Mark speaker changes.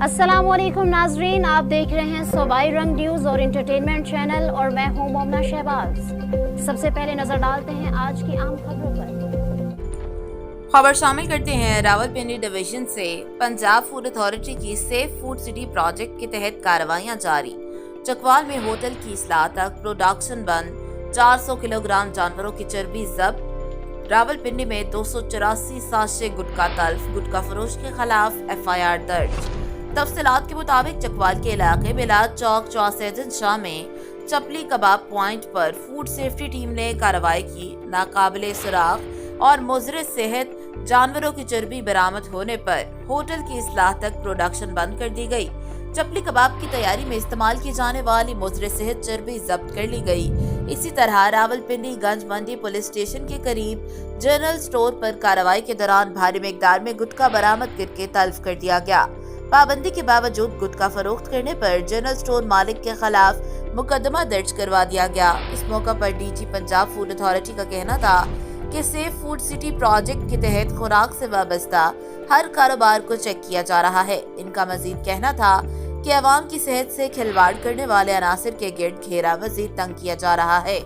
Speaker 1: अस्सलाम वालेकुम नाजरीन, आप देख रहे हैं सूबाई रंग न्यूज़ और इंटरटेनमेंट चैनल और मैं हूं मोमना शहबाज। सबसे पहले नजर डालते हैं आज की आम खबरों पर।
Speaker 2: खबर शामिल करते हैं रावलपिंडी डिवीजन से। पंजाब फूड अथॉरिटी की सेफ फूड सिटी प्रोजेक्ट के तहत कार्रवाइयां जारी। चकवाल में होटल की इस्लाह तक प्रोडक्शन बंद, 400 किलोग्राम जानवरों की चर्बी जब्त। रावलपिंडी में 284 साशे गुटखा तल्फ, गुटखा फरोश के खिलाफ FIR दर्ज। तफसीलात के मुताबिक चकवाल के इलाके मिलाद चौक चौसेजन शाह में चपली कबाब पॉइंट पर फूड सेफ्टी टीम ने कार्रवाई की। नाकाबिले सुराख और मुजर सेहत जानवरों की चर्बी बरामद होने पर होटल की इस्लाह तक प्रोडक्शन बंद कर दी गई। चपली कबाब की तैयारी में इस्तेमाल की जाने वाली मुजर सेहत चर्बी जब्त कर ली गई। इसी तरह रावलपिंडी गंज मंडी पुलिस स्टेशन के करीब जनरल स्टोर पर कार्रवाई के दौरान भारी मिकदार में गुटखा बरामद करके तल्फ कर दिया गया। पाबंदी के बावजूद गुटखा फरोख्त करने पर जनरल स्टोर मालिक के खिलाफ मुकदमा दर्ज करवा दिया गया। इस मौका पर DG पंजाब फूड अथॉरिटी का कहना था कि सेफ फूड सिटी प्रोजेक्ट के तहत खुराक से वाबस्ता हर कारोबार को चेक किया जा रहा है। इनका मजीद कहना था कि अवाम की सेहत से खिलवाड़ करने वाले अनासिर के गिर्द घेरा मजीद तंग किया जा रहा है।